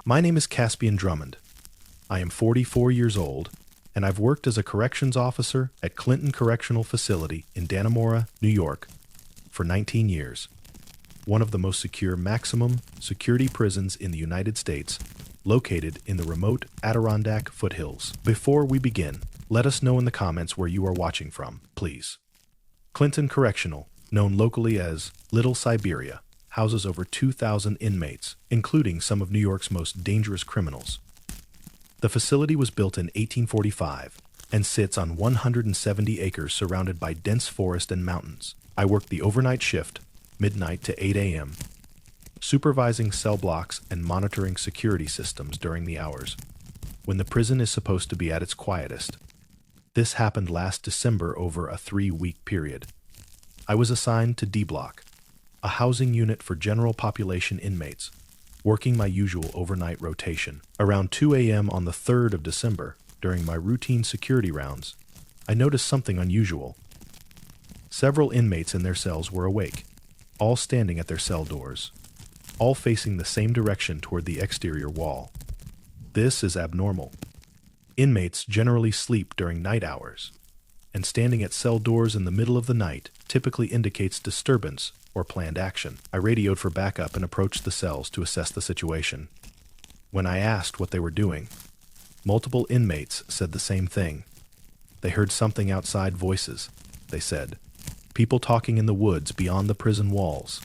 My name is Caspian Drummond. I am 44 years old, and I've worked as a corrections officer at Clinton Correctional Facility in Dannemora, New York, for 19 years. One of the most secure maximum security prisons in the United States, located in the remote Adirondack foothills. Before we begin, let us know in the comments where you are watching from, please. Clinton Correctional, known locally as Little Siberia, houses over 2,000 inmates, including some of New York's most dangerous criminals. The facility was built in 1845 and sits on 170 acres surrounded by dense forest and mountains. I worked the overnight shift, midnight to 8 a.m., supervising cell blocks and monitoring security systems during the hours when the prison is supposed to be at its quietest. This happened last December over a 3-week period. I was assigned to D Block, a housing unit for general population inmates, working my usual overnight rotation. Around 2 a.m. on the 3rd of December, during my routine security rounds, I noticed something unusual. Several inmates in their cells were awake, all standing at their cell doors, all facing the same direction toward the exterior wall. This is abnormal. Inmates generally sleep during night hours, and standing at cell doors in the middle of the night typically indicates disturbance or planned action. I radioed for backup and approached the cells to assess the situation. When I asked what they were doing, multiple inmates said the same thing. They heard something outside voices, they said. People talking in the woods beyond the prison walls.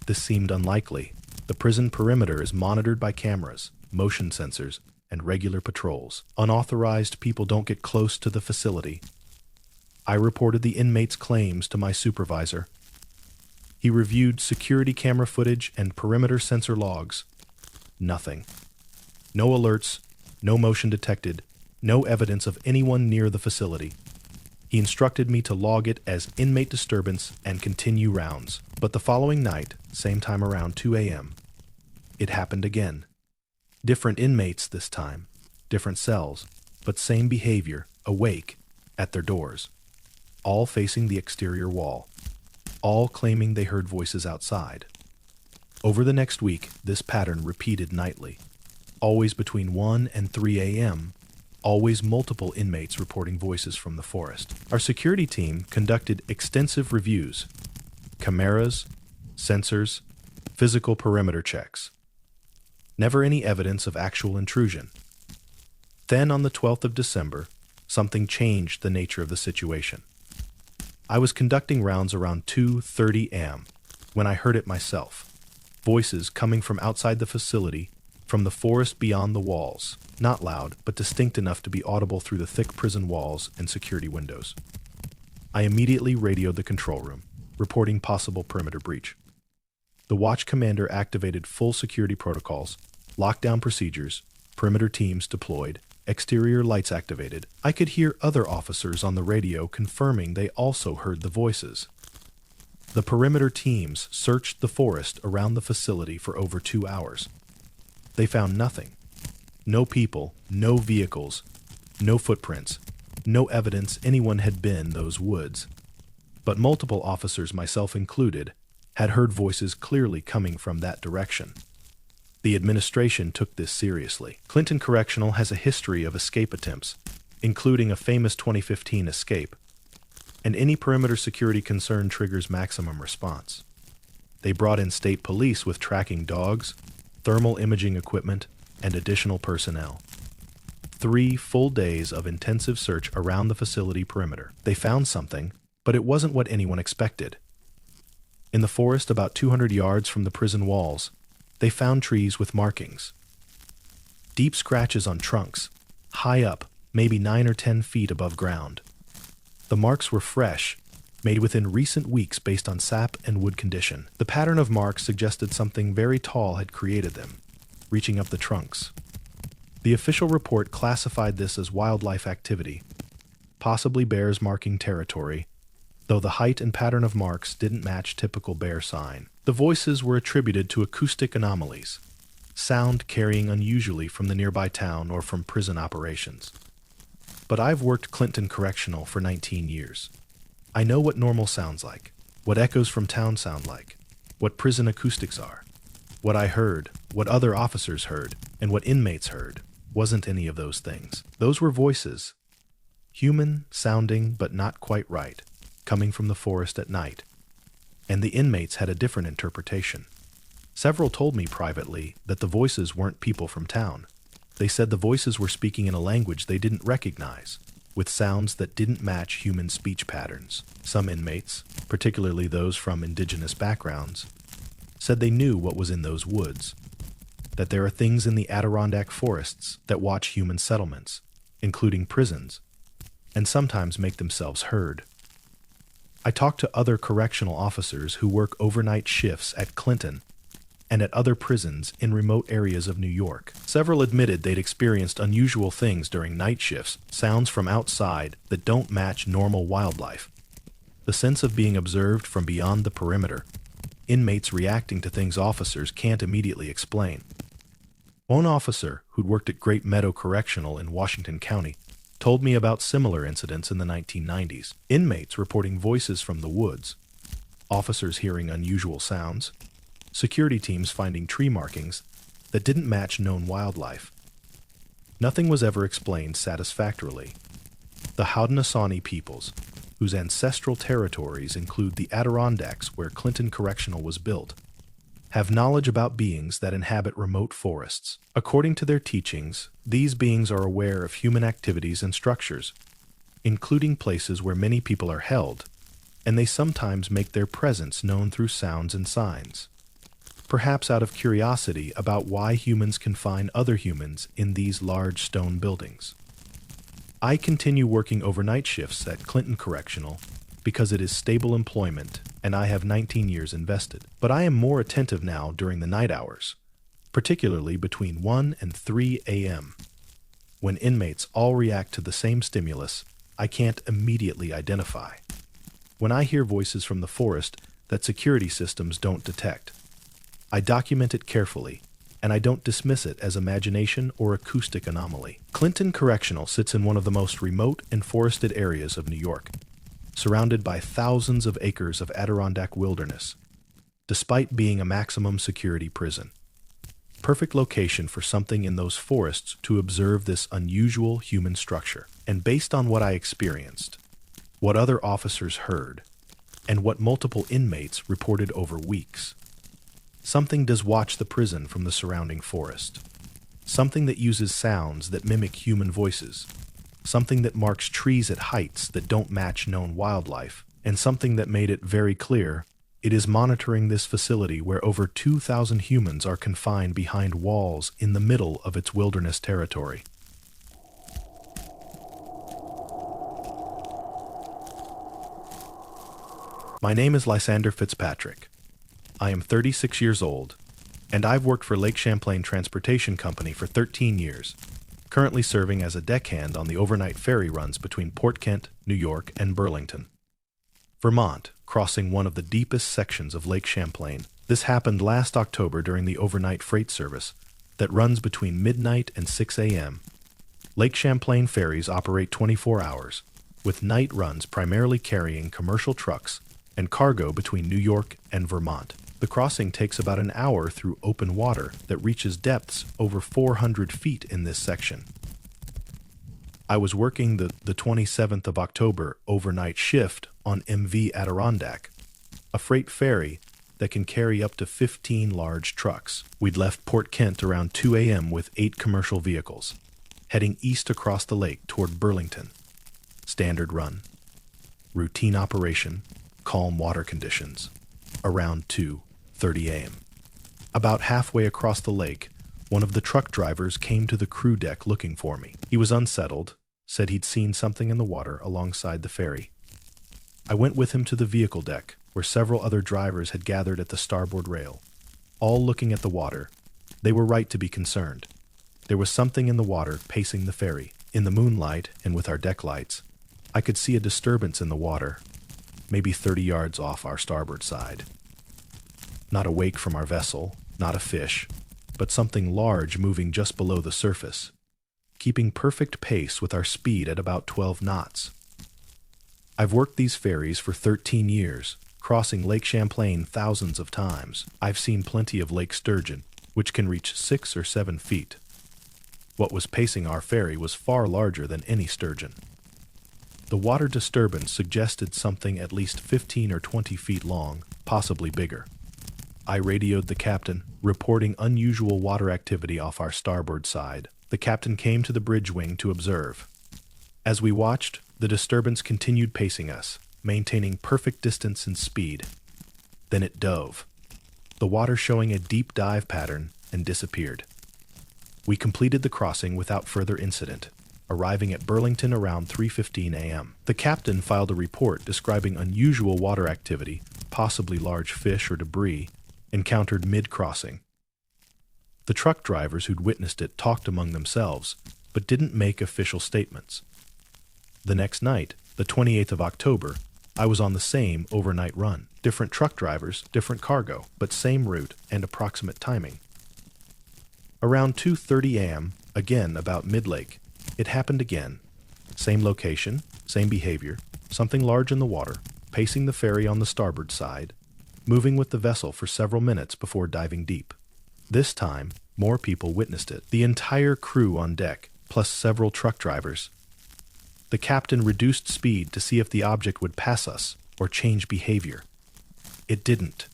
This seemed unlikely. The prison perimeter is monitored by cameras, motion sensors, and regular patrols. Unauthorized people don't get close to the facility. I reported the inmates' claims to my supervisor. He reviewed security camera footage and perimeter sensor logs. Nothing. No alerts, no motion detected, no evidence of anyone near the facility. He instructed me to log it as inmate disturbance and continue rounds. But the following night, same time around 2 a.m., it happened again. Different inmates this time, different cells, but same behavior, awake, at their doors, all facing the exterior wall, all claiming they heard voices outside. Over the next week, this pattern repeated nightly, always between 1 and 3 a.m., always multiple inmates reporting voices from the forest. Our security team conducted extensive reviews, cameras, sensors, physical perimeter checks. Never any evidence of actual intrusion. Then on the 12th of December, something changed the nature of the situation. I was conducting rounds around 2:30 a.m. when I heard it myself. Voices coming from outside the facility, from the forest beyond the walls. Not loud, but distinct enough to be audible through the thick prison walls and security windows. I immediately radioed the control room, reporting possible perimeter breach. The watch commander activated full security protocols, lockdown procedures, perimeter teams deployed, exterior lights activated. I could hear other officers on the radio confirming they also heard the voices. The perimeter teams searched the forest around the facility for over 2 hours. They found nothing. No people, no vehicles, no footprints, no evidence anyone had been in those woods. But multiple officers, myself included, had heard voices clearly coming from that direction. The administration took this seriously. Clinton Correctional has a history of escape attempts, including a famous 2015 escape, and any perimeter security concern triggers maximum response. They brought in state police with tracking dogs, thermal imaging equipment, and additional personnel. 3 full days of intensive search around the facility perimeter. They found something, but it wasn't what anyone expected. In the forest about 200 yards from the prison walls, they found trees with markings. Deep scratches on trunks, high up, maybe 9 or 10 feet above ground. The marks were fresh, made within recent weeks based on sap and wood condition. The pattern of marks suggested something very tall had created them, reaching up the trunks. The official report classified this as wildlife activity, possibly bears marking territory, though the height and pattern of marks didn't match typical bear sign. The voices were attributed to acoustic anomalies, sound carrying unusually from the nearby town or from prison operations. But I've worked Clinton Correctional for 19 years. I know what normal sounds like, what echoes from town sound like, what prison acoustics are, what I heard, what other officers heard, And what inmates heard wasn't any of those things. Those were voices, human sounding but not quite right, coming from the forest at night. And the inmates had a different interpretation. Several told me privately that the voices weren't people from town. They said the voices were speaking in a language they didn't recognize, with sounds that didn't match human speech patterns. Some inmates, particularly those from indigenous backgrounds, said they knew what was in those woods, that there are things in the Adirondack forests that watch human settlements, including prisons, and sometimes make themselves heard. I talked to other correctional officers who work overnight shifts at Clinton and at other prisons in remote areas of New York. Several admitted they'd experienced unusual things during night shifts, sounds from outside that don't match normal wildlife. The sense of being observed from beyond the perimeter, inmates reacting to things officers can't immediately explain. One officer, who'd worked at Great Meadow Correctional in Washington County, told me about similar incidents in the 1990s. Inmates reporting voices from the woods, officers hearing unusual sounds, security teams finding tree markings that didn't match known wildlife. Nothing was ever explained satisfactorily. The Haudenosaunee peoples, whose ancestral territories include the Adirondacks where Clinton Correctional was built, have knowledge about beings that inhabit remote forests. According to their teachings, these beings are aware of human activities and structures, including places where many people are held, and they sometimes make their presence known through sounds and signs, perhaps out of curiosity about why humans confine other humans in these large stone buildings. I continue working overnight shifts at Clinton Correctional because it is stable employment and I have 19 years invested. But I am more attentive now during the night hours, particularly between 1 and 3 a.m. When inmates all react to the same stimulus I can't immediately identify. When I hear voices from the forest that security systems don't detect, I document it carefully, and I don't dismiss it as imagination or acoustic anomaly. Clinton Correctional sits in one of the most remote and forested areas of New York, surrounded by thousands of acres of Adirondack wilderness, despite being a maximum security prison. Perfect location for something in those forests to observe this unusual human structure. And based on what I experienced, what other officers heard, and what multiple inmates reported over weeks, something does watch the prison from the surrounding forest. Something that uses sounds that mimic human voices. Something that marks trees at heights that don't match known wildlife. And something that made it very clear it is monitoring this facility where over 2,000 humans are confined behind walls in the middle of its wilderness territory. My name is Lysander Fitzpatrick. I am 36 years old, and I've worked for Lake Champlain Transportation Company for 13 years, currently serving as a deckhand on the overnight ferry runs between Port Kent, New York, and Burlington, Vermont, crossing one of the deepest sections of Lake Champlain. This happened last October during the overnight freight service that runs between midnight and 6 a.m. Lake Champlain ferries operate 24 hours, with night runs primarily carrying commercial trucks and cargo between New York and Vermont. The crossing takes about an hour through open water that reaches depths over 400 feet in this section. I was working the 27th of October overnight shift on MV Adirondack, a freight ferry that can carry up to 15 large trucks. We'd left Port Kent around 2 a.m. with 8 commercial vehicles, heading east across the lake toward Burlington. Standard run. Routine operation. Calm water conditions. Around 2:30 a.m. About halfway across the lake, one of the truck drivers came to the crew deck looking for me. He was unsettled, said he'd seen something in the water alongside the ferry. I went with him to the vehicle deck, where several other drivers had gathered at the starboard rail, all looking at the water. They were right to be concerned. There was something in the water pacing the ferry. In the moonlight and with our deck lights, I could see a disturbance in the water, maybe 30 yards off our starboard side. Not a wake from our vessel, not a fish, but something large moving just below the surface, keeping perfect pace with our speed at about 12 knots. I've worked these ferries for 13 years, crossing Lake Champlain thousands of times. I've seen plenty of lake sturgeon, which can reach 6 or 7 feet. What was pacing our ferry was far larger than any sturgeon. The water disturbance suggested something at least 15 or 20 feet long, possibly bigger. I radioed the captain, reporting unusual water activity off our starboard side. The captain came to the bridge wing to observe. As we watched, the disturbance continued pacing us, maintaining perfect distance and speed. Then it dove, the water showing a deep dive pattern, and disappeared. We completed the crossing without further incident, arriving at Burlington around 3:15 a.m. The captain filed a report describing unusual water activity, possibly large fish or debris, encountered mid-crossing. The truck drivers who'd witnessed it talked among themselves, but didn't make official statements. The next night, the 28th of October, I was on the same overnight run. Different truck drivers, different cargo, but same route and approximate timing. Around 2:30 a.m., again about mid-lake, it happened again. Same location, same behavior, something large in the water, pacing the ferry on the starboard side, moving with the vessel for several minutes before diving deep. This time, more people witnessed it. The entire crew on deck, plus several truck drivers. The captain reduced speed to see if the object would pass us or change behavior. It didn't.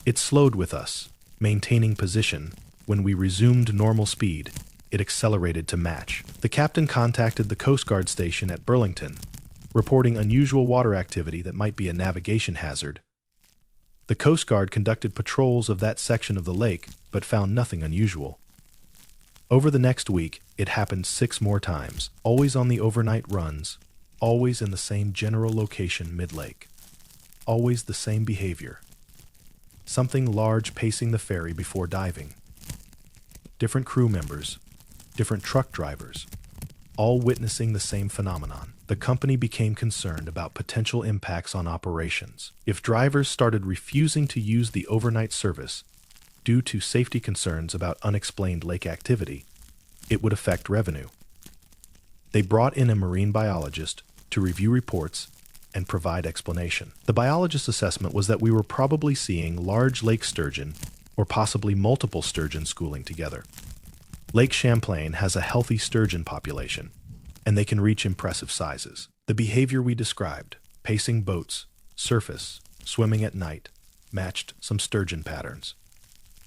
It slowed with us, maintaining position. When we resumed normal speed, it accelerated to match. The captain contacted the Coast Guard station at Burlington, reporting unusual water activity that might be a navigation hazard. The Coast Guard conducted patrols of that section of the lake, but found nothing unusual. Over the next week, it happened 6 more times, always on the overnight runs, always in the same general location mid-lake. Always the same behavior. Something large pacing the ferry before diving. Different crew members, different truck drivers, all witnessing the same phenomenon. The company became concerned about potential impacts on operations. If drivers started refusing to use the overnight service due to safety concerns about unexplained lake activity, it would affect revenue. They brought in a marine biologist to review reports and provide explanation. The biologist's assessment was that we were probably seeing large lake sturgeon or possibly multiple sturgeon schooling together. Lake Champlain has a healthy sturgeon population, and they can reach impressive sizes. The behavior we described, pacing boats, surface, swimming at night, matched some sturgeon patterns.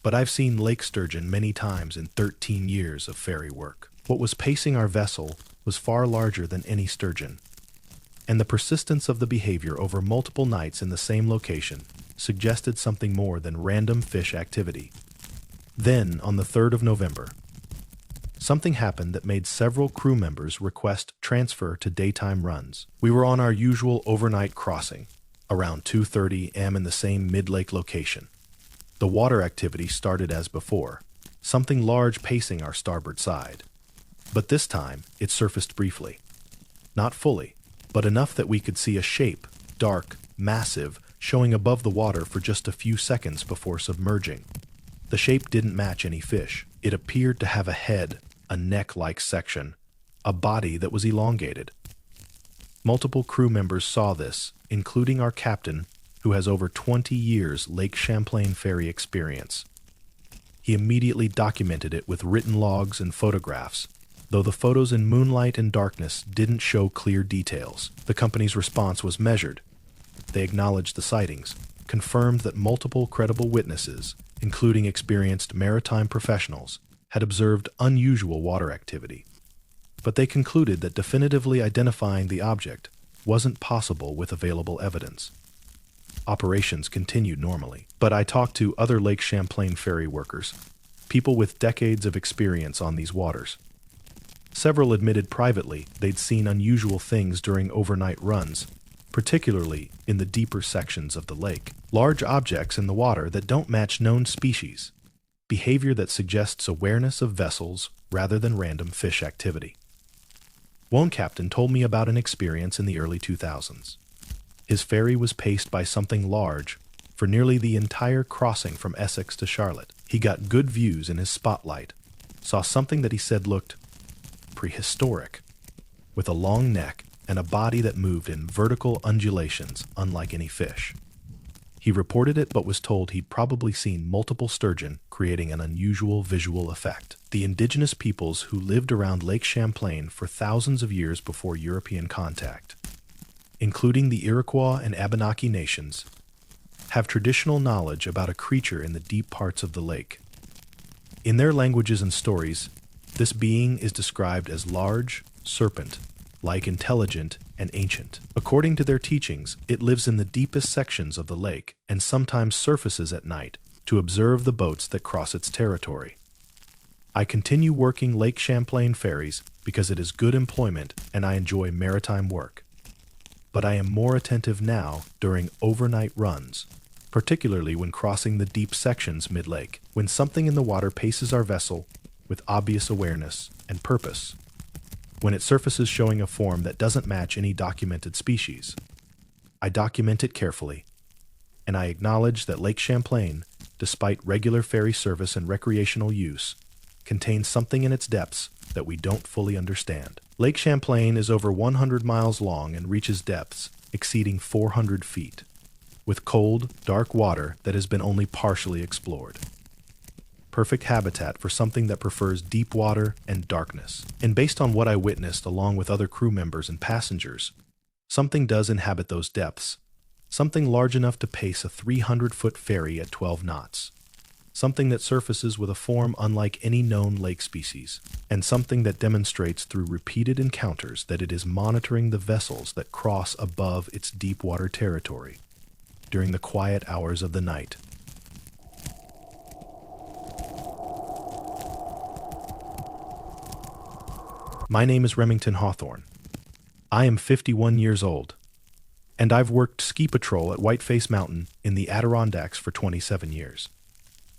But I've seen lake sturgeon many times in 13 years of ferry work. What was pacing our vessel was far larger than any sturgeon, and the persistence of the behavior over multiple nights in the same location suggested something more than random fish activity. Then, on the 3rd of November, something happened that made several crew members request transfer to daytime runs. We were on our usual overnight crossing, around 2:30 a.m. in the same mid-lake location. The water activity started as before, something large pacing our starboard side. But this time, it surfaced briefly. Not fully, but enough that we could see a shape, dark, massive, showing above the water for just a few seconds before submerging. The shape didn't match any fish. It appeared to have a head, a neck-like section, a body that was elongated. Multiple crew members saw this, including our captain, who has over 20 years Lake Champlain ferry experience. He immediately documented it with written logs and photographs, though the photos in moonlight and darkness didn't show clear details. The company's response was measured. They acknowledged the sightings, confirmed that multiple credible witnesses, including experienced maritime professionals, had observed unusual water activity. But they concluded that definitively identifying the object wasn't possible with available evidence. Operations continued normally, but I talked to other Lake Champlain ferry workers, people with decades of experience on these waters. Several admitted privately they'd seen unusual things during overnight runs, particularly in the deeper sections of the lake. Large objects in the water that don't match known species, behavior that suggests awareness of vessels rather than random fish activity. One captain told me about an experience in the early 2000s. His ferry was paced by something large for nearly the entire crossing from Essex to Charlotte. He got good views in his spotlight, saw something that he said looked prehistoric, with a long neck and a body that moved in vertical undulations unlike any fish. He reported it but was told he'd probably seen multiple sturgeon, creating an unusual visual effect. The indigenous peoples who lived around Lake Champlain for thousands of years before European contact, including the Iroquois and Abenaki nations, have traditional knowledge about a creature in the deep parts of the lake. In their languages and stories, this being is described as large, serpent-like, intelligent, and ancient. According to their teachings, it lives in the deepest sections of the lake and sometimes surfaces at night to observe the boats that cross its territory. I continue working Lake Champlain ferries because it is good employment and I enjoy maritime work. But I am more attentive now during overnight runs, particularly when crossing the deep sections mid-lake, when something in the water paces our vessel with obvious awareness and purpose, when it surfaces showing a form that doesn't match any documented species. I document it carefully, and I acknowledge that Lake Champlain, despite regular ferry service and recreational use, contains something in its depths that we don't fully understand. Lake Champlain is over 100 miles long and reaches depths exceeding 400 feet, with cold, dark water that has been only partially explored. Perfect habitat for something that prefers deep water and darkness. And based on what I witnessed along with other crew members and passengers, something does inhabit those depths, something large enough to pace a 300-foot ferry at 12 knots, something that surfaces with a form unlike any known lake species, and something that demonstrates through repeated encounters that it is monitoring the vessels that cross above its deep water territory during the quiet hours of the night. My name is Remington Hawthorne. I am 51 years old, and I've worked ski patrol at Whiteface Mountain in the Adirondacks for 27 years.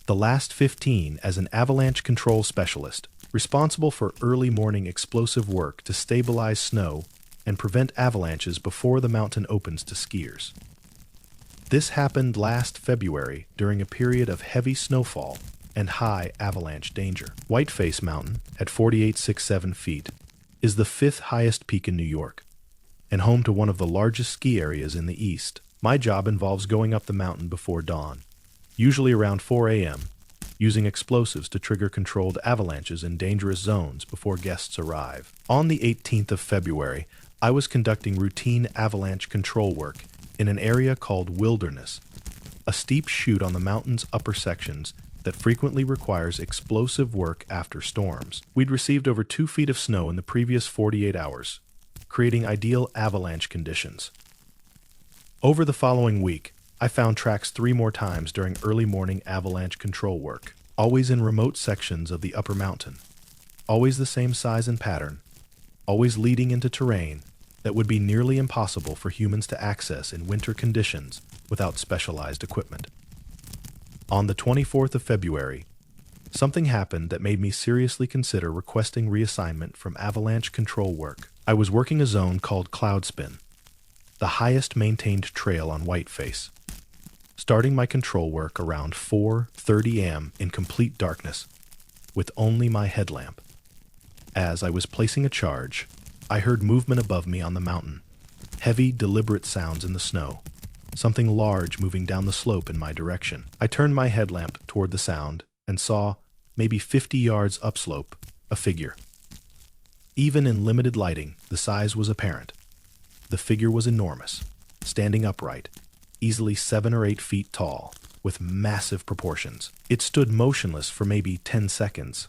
The last 15 as an avalanche control specialist, responsible for early morning explosive work to stabilize snow and prevent avalanches before the mountain opens to skiers. This happened last February during a period of heavy snowfall and high avalanche danger. Whiteface Mountain, at 4,867 feet, is the 5th highest peak in New York, and home to one of the largest ski areas in the East. My job involves going up the mountain before dawn, usually around 4 a.m., using explosives to trigger controlled avalanches in dangerous zones before guests arrive. On the 18th of February, I was conducting routine avalanche control work in an area called Wilderness, a steep chute on the mountain's upper sections that frequently requires explosive work after storms. We'd received over 2 feet of snow in the previous 48 hours, creating ideal avalanche conditions. Over the following week, I found tracks 3 more times during early morning avalanche control work, always in remote sections of the upper mountain, always the same size and pattern, always leading into terrain that would be nearly impossible for humans to access in winter conditions without specialized equipment. On the 24th of February, something happened that made me seriously consider requesting reassignment from avalanche control work. I was working a zone called Cloudspin, the highest maintained trail on Whiteface, starting my control work around 4:30 a.m. in complete darkness, with only my headlamp. As I was placing a charge, I heard movement above me on the mountain, heavy, deliberate sounds in the snow, something large moving down the slope in my direction. I turned my headlamp toward the sound and saw, maybe 50 yards upslope, a figure. Even in limited lighting, the size was apparent. The figure was enormous, standing upright, easily 7 or 8 feet tall, with massive proportions. It stood motionless for maybe 10 seconds,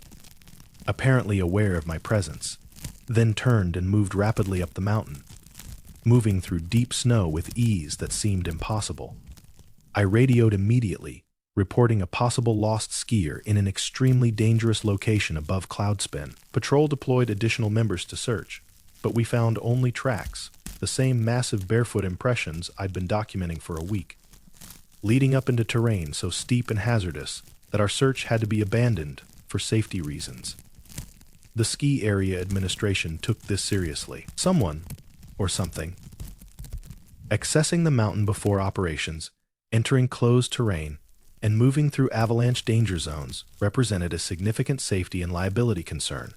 apparently aware of my presence, then turned and moved rapidly up the mountain, moving through deep snow with ease that seemed impossible. I radioed immediately, reporting a possible lost skier in an extremely dangerous location above Cloudspin. Patrol deployed additional members to search, but we found only tracks, the same massive barefoot impressions I'd been documenting for a week, leading up into terrain so steep and hazardous that our search had to be abandoned for safety reasons. The ski area administration took this seriously. Someone, or something, accessing the mountain before operations, entering closed terrain, and moving through avalanche danger zones represented a significant safety and liability concern.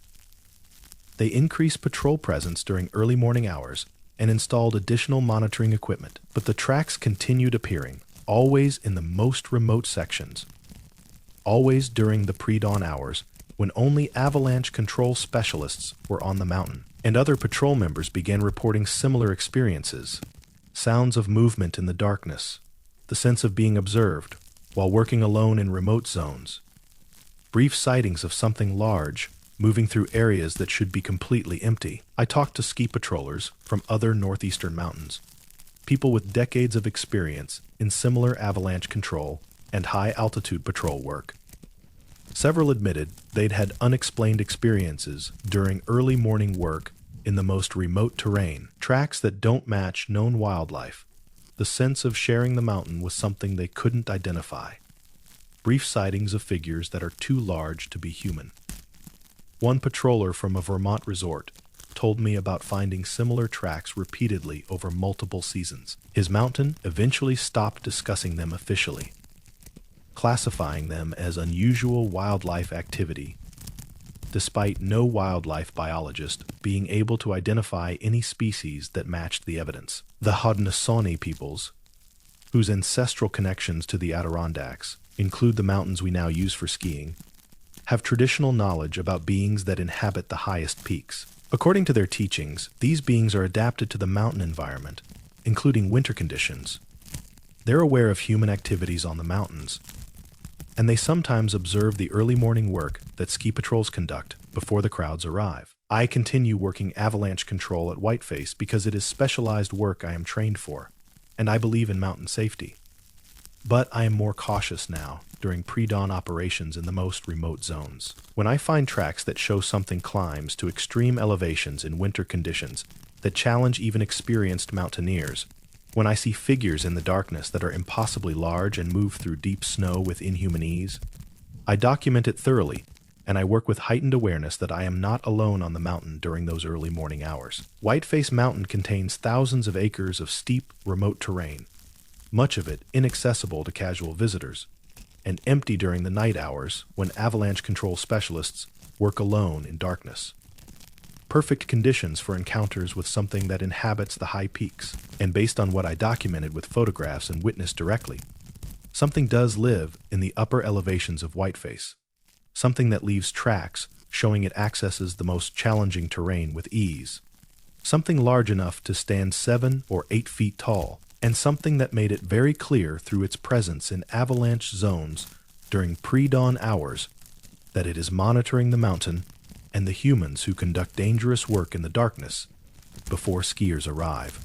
They increased patrol presence during early morning hours and installed additional monitoring equipment, but the tracks continued appearing, always in the most remote sections, always during the pre-dawn hours when only avalanche control specialists were on the mountain. And other patrol members began reporting similar experiences. Sounds of movement in the darkness, the sense of being observed while working alone in remote zones, brief sightings of something large moving through areas that should be completely empty. I talked to ski patrollers from other northeastern mountains, people with decades of experience in similar avalanche control and high-altitude patrol work. Several admitted they'd had unexplained experiences during early morning work in the most remote terrain, tracks that don't match known wildlife, the sense of sharing the mountain with something they couldn't identify, brief sightings of figures that are too large to be human. One patroller from a Vermont resort told me about finding similar tracks repeatedly over multiple seasons. His mountain eventually stopped discussing them officially, classifying them as unusual wildlife activity, despite no wildlife biologist being able to identify any species that matched the evidence. The Haudenosaunee peoples, whose ancestral connections to the Adirondacks include the mountains we now use for skiing, have traditional knowledge about beings that inhabit the highest peaks. According to their teachings, these beings are adapted to the mountain environment, including winter conditions. They're aware of human activities on the mountains, and they sometimes observe the early morning work that ski patrols conduct before the crowds arrive. I continue working avalanche control at Whiteface because it is specialized work I am trained for, and I believe in mountain safety. But I am more cautious now during pre-dawn operations in the most remote zones. When I find tracks that show something climbs to extreme elevations in winter conditions that challenge even experienced mountaineers, when I see figures in the darkness that are impossibly large and move through deep snow with inhuman ease, I document it thoroughly, and I work with heightened awareness that I am not alone on the mountain during those early morning hours. Whiteface Mountain contains thousands of acres of steep, remote terrain, much of it inaccessible to casual visitors, and empty during the night hours when avalanche control specialists work alone in darkness. Perfect conditions for encounters with something that inhabits the high peaks. And based on what I documented with photographs and witnessed directly, something does live in the upper elevations of Whiteface. Something that leaves tracks showing it accesses the most challenging terrain with ease. Something large enough to stand 7 or 8 feet tall, and something that made it very clear through its presence in avalanche zones during pre-dawn hours that it is monitoring the mountain and the humans who conduct dangerous work in the darkness before skiers arrive.